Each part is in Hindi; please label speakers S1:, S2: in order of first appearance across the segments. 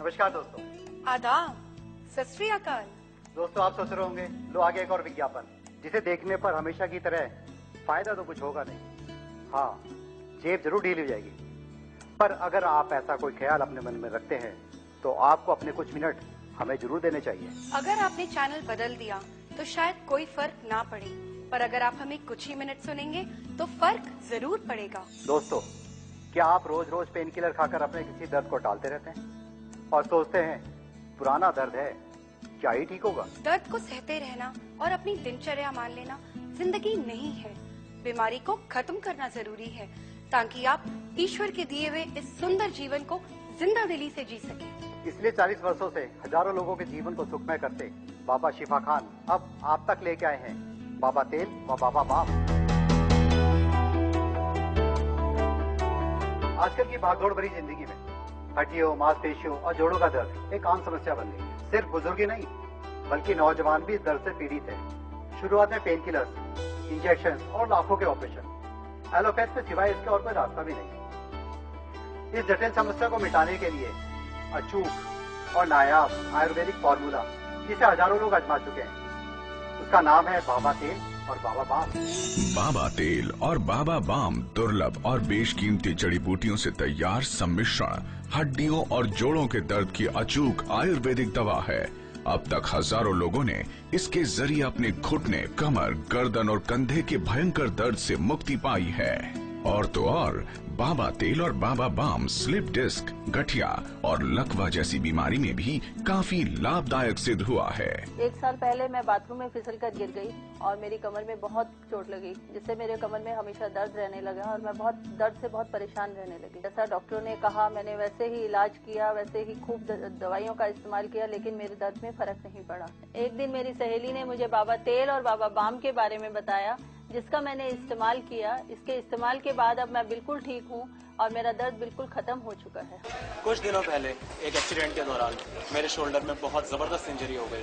S1: नमस्कार दोस्तों।
S2: आदाब, सत श्री अकाल।
S1: दोस्तों आप सोच रहे होंगे लो आगे एक और विज्ञापन, जिसे देखने पर हमेशा की तरह फायदा तो कुछ होगा नहीं। हाँ, जेब जरूर ढीली हो जाएगी, पर अगर आप ऐसा कोई ख्याल अपने मन में रखते हैं तो आपको अपने कुछ मिनट हमें जरूर देने चाहिए।
S2: अगर आपने चैनल बदल दिया तो शायद कोई फर्क ना पड़े, पर अगर आप हमें कुछ ही मिनट सुनेंगे तो फर्क जरूर पड़ेगा।
S1: दोस्तों, क्या आप रोज रोज पेन किलर खाकर अपने किसी दर्द को टालते रहते हैं और सोचते हैं पुराना दर्द है, क्या ही ठीक होगा?
S2: दर्द को सहते रहना और अपनी दिनचर्या मान लेना जिंदगी नहीं है। बीमारी को खत्म करना जरूरी है ताकि आप ईश्वर के दिए हुए इस सुंदर जीवन को जिंदा दिली से जी सके।
S1: इसलिए 40 वर्षों से हजारों लोगों के जीवन को सुखमय करते बाबा शिफा खान अब आप तक लेके आए हैं बाबा तेल व बाबा बाम। आजकल की भागदौड़ भरी जिंदगी में हड्डियों, मांसपेशियों और जोड़ों का दर्द एक आम समस्या बन गई है। सिर्फ बुजुर्ग ही नहीं बल्कि नौजवान भी इस दर्द से पीड़ित है। शुरुआत में पेन किलर्स, इंजेक्शन और लाखों के ऑपरेशन। एलोपैथ में सिवाय इसके और कोई रास्ता भी नहीं। इस जटिल समस्या को मिटाने के लिए अचूक और नायाब आयुर्वेदिक फॉर्मूला जिसे हजारों लोग आजमा चुके हैं, उसका नाम है बाबा तेल और बाबा बाम।
S3: बाबा तेल और बाबा बाम दुर्लभ और बेशकीमती जड़ी बूटियों से तैयार सम्मिश्रण हड्डियों और जोड़ों के दर्द की अचूक आयुर्वेदिक दवा है। अब तक हजारों लोगों ने इसके जरिए अपने घुटने, कमर, गर्दन और कंधे के भयंकर दर्द से मुक्ति पाई है। और तो और बाबा तेल और बाबा बाम स्लिप डिस्क, गठिया और लकवा जैसी बीमारी में भी काफी लाभदायक सिद्ध हुआ है।
S4: 1 साल पहले मैं बाथरूम में फिसल कर गिर गई और मेरी कमर में बहुत चोट लगी, जिससे मेरे कमर में हमेशा दर्द रहने लगा और मैं बहुत दर्द से बहुत परेशान रहने लगी। जैसा डॉक्टरों ने कहा मैंने वैसे ही इलाज किया, वैसे ही खूब दवाइयों का इस्तेमाल किया, लेकिन मेरे दर्द में फर्क नहीं पड़ा। एक दिन मेरी सहेली ने मुझे बाबा तेल और बाबा बाम के बारे में बताया, जिसका मैंने इस्तेमाल किया। इसके इस्तेमाल के बाद अब मैं बिल्कुल ठीक हूँ और मेरा दर्द बिल्कुल खत्म हो चुका है। कुछ दिनों पहले एक एक्सीडेंट के दौरान मेरे शोल्डर में बहुत जबरदस्त इंजरी हो गई।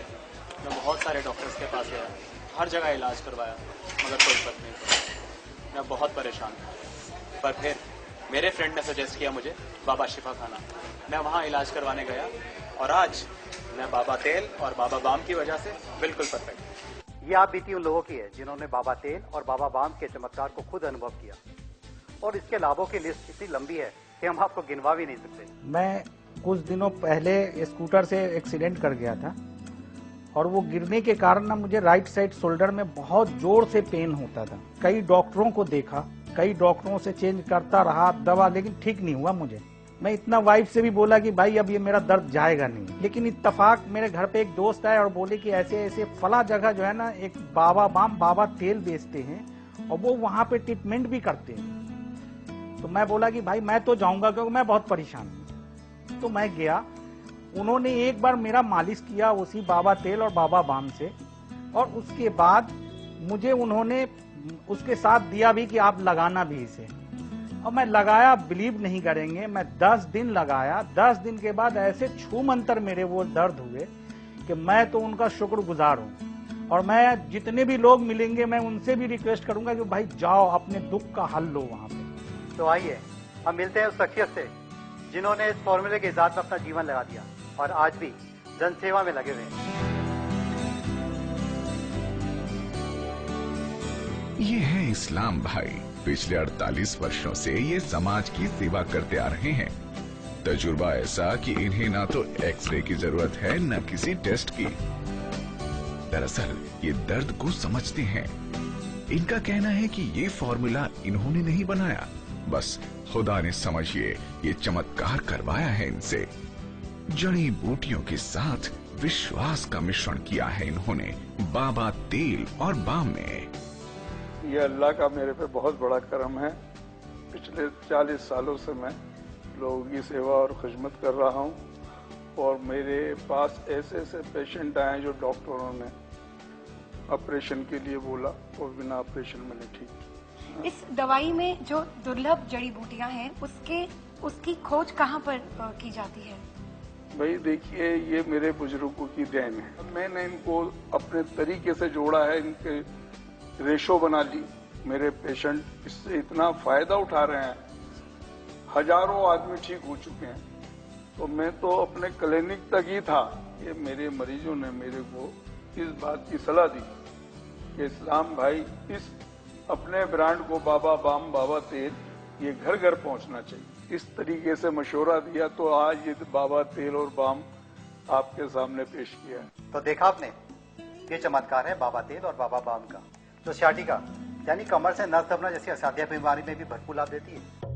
S4: मैं बहुत सारे डॉक्टर्स के पास गया, हर जगह इलाज करवाया, मगर कोई फर्क नहीं पड़ा। मैं बहुत परेशान था। पर फिर मेरे फ्रेंड ने सजेस्ट किया मुझे बाबा शिफा खाना। मैं वहाँ इलाज करवाने गया और आज मैं बाबा तेल और बाबा बाम की वजह से बिल्कुल परफेक्ट।
S1: ये आप बीती उन लोगों की है जिन्होंने बाबा तेल और बाबा बाम के चमत्कार को खुद अनुभव किया, और इसके लाभों की लिस्ट इतनी लंबी है कि हम आपको गिनवा भी नहीं सकते।
S5: मैं कुछ दिनों पहले स्कूटर से एक्सीडेंट कर गया था और वो गिरने के कारण ना मुझे राइट साइड शोल्डर में बहुत जोर से पेन होता था। कई डॉक्टरों को देखा, कई डॉक्टरों से चेंज करता रहा दवा, लेकिन ठीक नहीं हुआ मुझे। मैं इतना वाइफ से भी बोला कि भाई अब ये मेरा दर्द जाएगा नहीं, लेकिन इत्तेफाक मेरे घर पे एक दोस्त आए और बोले कि ऐसे ऐसे फला जगह जो है ना एक बाबा बाम बाबा तेल बेचते हैं और वो वहां पे ट्रीटमेंट भी करते हैं। तो मैं बोला कि भाई मैं तो जाऊंगा क्योंकि मैं बहुत परेशान हूँ। तो मैं गया, उन्होंने एक बार मेरा मालिश किया उसी बाबा तेल और बाबा बाम से, और उसके बाद मुझे उन्होंने उसके साथ दिया भी कि आप लगाना भी इसे, और मैं लगाया। बिलीव नहीं करेंगे, मैं 10 दिन लगाया। 10 दिन के बाद ऐसे छूमंतर मेरे वो दर्द हुए कि मैं तो उनका शुक्रगुजार हूँ। और मैं जितने भी लोग मिलेंगे मैं उनसे भी रिक्वेस्ट करूंगा कि भाई जाओ अपने दुख का हल लो वहां पे।
S1: तो आइए हम मिलते हैं उस शख्सियत से जिन्होंने इस फॉर्मूले के इजाद में अपना जीवन लगा दिया और आज भी जनसेवा में लगे हुए हैं।
S3: ये है इस्लाम भाई। पिछले 48 वर्षों से ये समाज की सेवा करते आ रहे हैं। तजुर्बा ऐसा कि इन्हें ना तो एक्सरे की जरूरत है न किसी टेस्ट की। दरअसल ये दर्द को समझते हैं। इनका कहना है कि ये फॉर्मूला इन्होंने नहीं बनाया, बस खुदा ने समझिए ये चमत्कार करवाया है इनसे। जड़ी बूटियों के साथ विश्वास का मिश्रण किया है इन्होंने बाबा तेल और बाम में।
S6: ये अल्लाह का मेरे पे बहुत बड़ा करम है। पिछले 40 सालों से मैं लोगों की सेवा और खिदमत कर रहा हूँ, और मेरे पास ऐसे ऐसे पेशेंट आए जो डॉक्टरों ने ऑपरेशन के लिए बोला और बिना ऑपरेशन मैंने ठीक किया।
S2: इस दवाई में जो दुर्लभ जड़ी बूटियां हैं उसकी खोज कहाँ पर की जाती है?
S6: भाई देखिए, ये मेरे बुजुर्गों की देन है। मैंने इनको अपने तरीके से जोड़ा है, इनके रेशो बना ली। मेरे पेशेंट इससे इतना फायदा उठा रहे हैं, हजारों आदमी ठीक हो चुके हैं। तो मैं तो अपने क्लिनिक तक ही था कि मेरे मरीजों ने मेरे को इस बात की सलाह दी कि इस्लाम भाई इस अपने ब्रांड को बाबा बाम बाबा तेल ये घर घर पहुंचना चाहिए। इस तरीके से मशवरा दिया तो आज ये बाबा तेल और बाम आपके सामने पेश किया है।
S1: तो देखा आपने, ये चमत्कार है बाबा तेल और बाबा बाम का, जो सियाटिका यानी कमर से नस दबना जैसी असाध्य बीमारी में भी भरपूर लाभ देती है।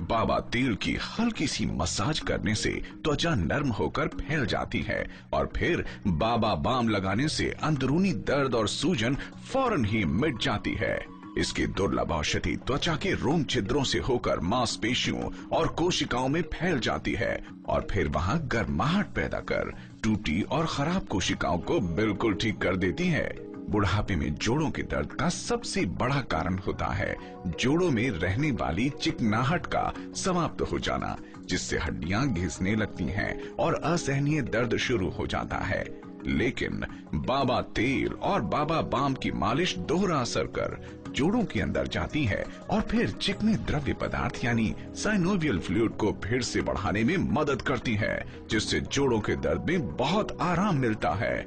S3: बाबा तेल की हल्की सी मसाज करने से त्वचा नर्म होकर फैल जाती है और फिर बाबा बाम लगाने से अंदरूनी दर्द और सूजन फौरन ही मिट जाती है। इसकी दुर्लभ औषधि त्वचा के रोम छिद्रों से होकर मांसपेशियों और कोशिकाओं में फैल जाती है और फिर वहां गर्माहट पैदा कर टूटी और खराब कोशिकाओं को बिल्कुल ठीक कर देती है। बुढ़ापे में जोड़ों के दर्द का सबसे बड़ा कारण होता है जोड़ों में रहने वाली चिकनाहट का समाप्त हो जाना, जिससे हड्डियां घिसने लगती हैं और असहनीय दर्द शुरू हो जाता है। लेकिन बाबा तेल और बाबा बाम की मालिश दोहरा असर कर जोड़ों के अंदर जाती है और फिर चिकने द्रव्य पदार्थ यानी साइनोवियल फ्लूइड को फिर से बढ़ाने में मदद करती है, जिससे जोड़ों के दर्द में बहुत आराम मिलता है।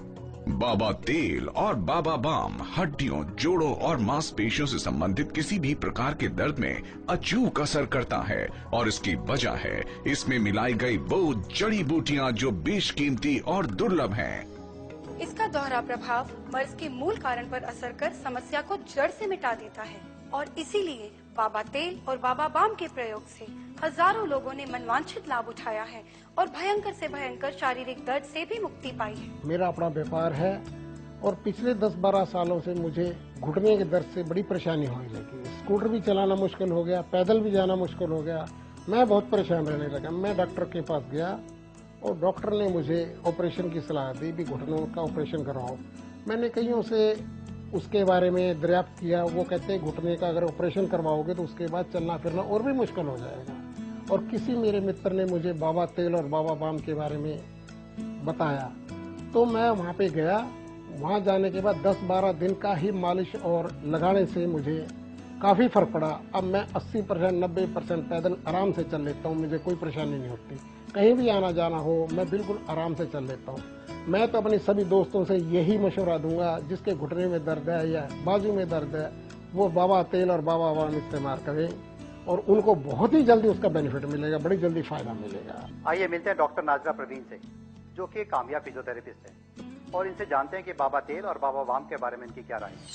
S3: बाबा तेल और बाबा बाम हड्डियों, जोड़ों और मांसपेशियों से संबंधित किसी भी प्रकार के दर्द में अचूक असर करता है और इसकी वजह है इसमें मिलाई गई वो जड़ी बूटियां जो बेशकीमती और दुर्लभ हैं।
S2: इसका दोहरा प्रभाव मर्ज के मूल कारण पर असर कर समस्या को जड़ से मिटा देता है और इसीलिए बाबा तेल और बाबा बाम के प्रयोग से हजारों लोगों ने मनवांछित लाभ उठाया है और भयंकर से भयंकर शारीरिक दर्द से भी मुक्ति पाई है।
S7: मेरा अपना व्यापार है और पिछले 10-12 सालों से मुझे घुटने के दर्द से बड़ी परेशानी होने लगी। स्कूटर भी चलाना मुश्किल हो गया, पैदल भी जाना मुश्किल हो गया, मैं बहुत परेशान रहने लगा। मैं डॉक्टर के पास गया और डॉक्टर ने मुझे ऑपरेशन की सलाह दी भी घुटनों का ऑपरेशन करवाओ। मैंने कईयों से उसके बारे में दरियाफ्त किया। वो कहते हैं घुटने का अगर ऑपरेशन करवाओगे तो उसके बाद चलना फिरना और भी मुश्किल हो जाएगा। और किसी मेरे मित्र ने मुझे बाबा तेल और बाबा बाम के बारे में बताया तो मैं वहाँ पे गया। वहाँ जाने के बाद 10-12 दिन का ही मालिश और लगाने से मुझे काफ़ी फर्क पड़ा। अब मैं 80% 90% पैदल आराम से चल लेता हूँ, मुझे कोई परेशानी नहीं होती। कहीं भी आना जाना हो मैं बिल्कुल आराम से चल लेता हूँ। मैं तो अपने सभी दोस्तों से यही मशवरा दूंगा जिसके घुटने में दर्द है या बाजू में दर्द है वो बाबा तेल और बाबा बाम इस्तेमाल करें और उनको बहुत ही जल्दी उसका बेनिफिट मिलेगा, बड़ी जल्दी फायदा मिलेगा।
S1: आइए मिलते हैं डॉक्टर नाजरा प्रवीण से, जो कि एक कामयाब फिजियोथेरेपिस्ट है, और इनसे जानते हैं कि बाबा तेल और बाबा बाम के बारे में इनकी क्या राय है।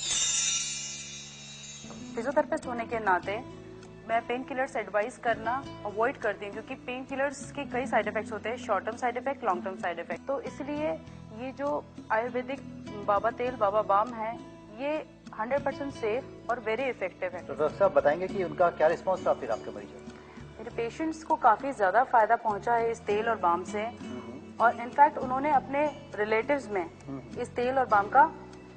S8: फिजियोथेरेपिस्ट होने के नाते मैं पेन किलर्स एडवाइस करना अवॉइड करती हूँ, क्योंकि पेन किलर्स के कई साइड इफेक्ट्स होते हैं, short term side effect, long term side effect. तो इसलिए ये जो आयुर्वेदिक बाबा तेल बाबा बाम है ये 100% सेफ और वेरी इफेक्टिव है।
S1: तो डॉक्टर साहब बताएंगे कि उनका क्या रिस्पॉन्स था फिर आपके मरीजों को?
S8: मेरे पेशेंट्स को काफी ज्यादा फायदा पहुंचा है इस तेल और बाम से, और इनफैक्ट उन्होंने अपने रिलेटिव्स में इस तेल और बाम का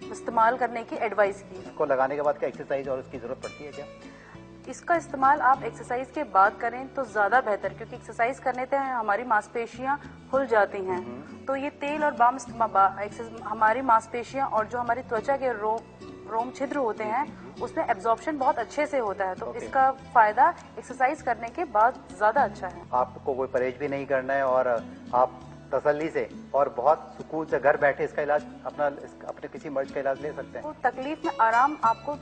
S8: इस्तेमाल करने की एडवाइस की।
S1: इसको लगाने के बाद क्या एक्सरसाइज और उसकी जरूरत पड़ती है क्या?
S8: इसका इस्तेमाल आप एक्सरसाइज के बाद करें तो ज्यादा बेहतर, क्योंकि एक्सरसाइज करने से हमारी मांसपेशियां खुल जाती हैं। तो ये तेल और बाम हमारी मांसपेशियां और जो हमारी त्वचा के रोम छिद्र होते हैं उसमें एब्जॉर्प्शन बहुत अच्छे से होता है। तो इसका फायदा एक्सरसाइज करने के बाद ज्यादा अच्छा है।
S1: आपको कोई परहेज भी नहीं करना है और आप तसल्ली से और बहुत सुकून से घर बैठे इसका इलाज अपने किसी मर्ज का इलाज ले सकते हैं।
S8: तो तकलीफ में आराम आपको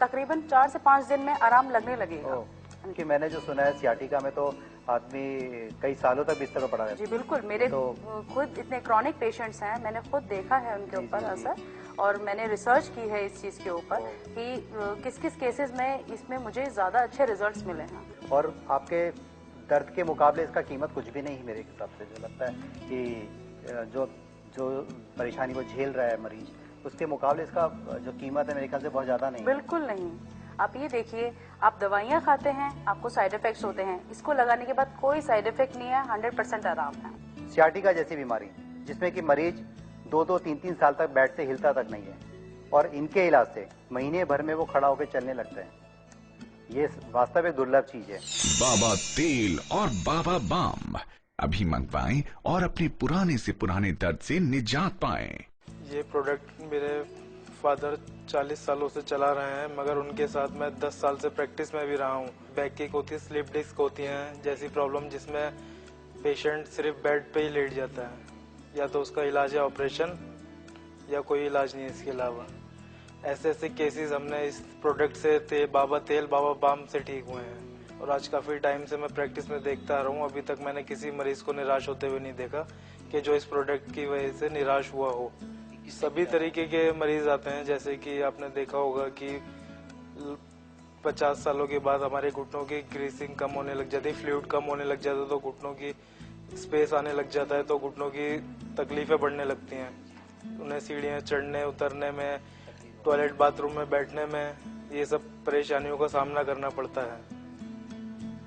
S8: तकरीबन 4 से 5 दिन में आराम लगने लगेगा।
S1: क्योंकि मैंने जो सुना है सियाटिका में तो आदमी कई सालों तक बिस्तर पर पड़ा रहता है।
S8: जी बिल्कुल, मेरे खुद इतने क्रॉनिक पेशेंट्स हैं, मैंने खुद देखा है उनके ऊपर असर, और मैंने रिसर्च की है इस चीज के ऊपर कि किस किस केसेस में इसमें मुझे ज्यादा अच्छे रिजल्ट्स मिले हैं।
S1: और आपके दर्द के मुकाबले इसका कीमत कुछ भी नहीं मेरे हिसाब से। जो लगता है कि जो परेशानी वो झेल रहा है मरीज, उसके मुकाबले इसका जो कीमत है मेरे ख्याल से बहुत ज्यादा नहीं।
S8: बिल्कुल नहीं। आप ये देखिए, आप दवाइयाँ खाते हैं, आपको साइड इफेक्ट्स होते हैं, इसको लगाने के बाद कोई साइड इफेक्ट नहीं है, 100% आराम है।
S1: सियाटिका जैसी बीमारी जिसमें कि मरीज 2-2, 3-3 साल तक बेड से हिलता तक नहीं है, और इनके इलाज से महीने भर में वो खड़ा होकर चलने लगते हैं, ये वास्तव में दुर्लभ चीज है।
S3: बाबा तेल और बाबा बाम अभी मंगवाएं और अपने पुराने से पुराने दर्द से निजात पाएं।
S9: ये प्रोडक्ट मेरे फादर 40 सालों से चला रहे हैं, मगर उनके साथ मैं 10 साल से प्रैक्टिस में भी रहा हूँ। बैक किक होती है, स्लिप डिस्क होती हैं जैसी प्रॉब्लम, जिसमें पेशेंट सिर्फ बेड पे ही लेट जाता है, या तो उसका इलाज है ऑपरेशन या कोई इलाज नहीं है इसके अलावा। ऐसे ऐसे केसेस हमने इस प्रोडक्ट से बाबा तेल बाबा बाम से ठीक हुए हैं। और आज काफ़ी टाइम से मैं प्रैक्टिस में देखता आ रहा हूँ, अभी तक मैंने किसी मरीज को निराश होते हुए नहीं देखा कि जो इस प्रोडक्ट की वजह से निराश हुआ हो। सभी तरीके के मरीज आते हैं, जैसे कि आपने देखा होगा कि 50 सालों के बाद हमारे घुटनों की ग्रीसिंग कम होने लग जाती है, फ्लूइड कम होने लग जाता है, तो घुटनों की स्पेस आने लग जाता है, तो घुटनों की तकलीफें बढ़ने लगती हैं। उन्हें सीढ़ियाँ चढ़ने उतरने में, टॉयलेट बाथरूम में बैठने में, ये सब परेशानियों का सामना करना पड़ता है।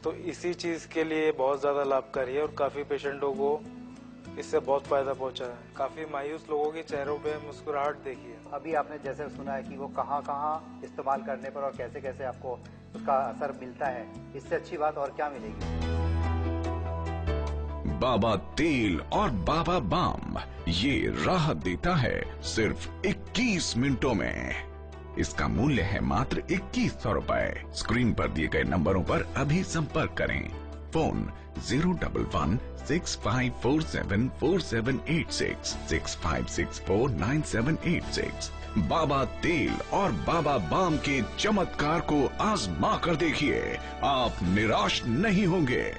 S9: तो इसी चीज़ के लिए बहुत ज़्यादा लाभकारी है और काफ़ी पेशेंटों को इससे बहुत फायदा पहुंचा है। काफ़ी मायूस लोगों के चेहरों पे मुस्कुराहट देखी है।
S1: अभी आपने जैसे सुना है कि वो कहाँ इस्तेमाल करने पर और कैसे कैसे आपको उसका असर मिलता है, इससे अच्छी बात और क्या मिलेगी।
S3: बाबा तेल और बाबा बाम ये राहत देता है सिर्फ 21 मिनटों में। इसका मूल्य है मात्र 2100 रुपए। स्क्रीन पर दिए गए नंबरों पर अभी संपर्क करें। फोन 011-6547-4786 6564-9786। बाबा तेल और बाबा बाम के चमत्कार को आजमा कर देखिए, आप निराश नहीं होंगे।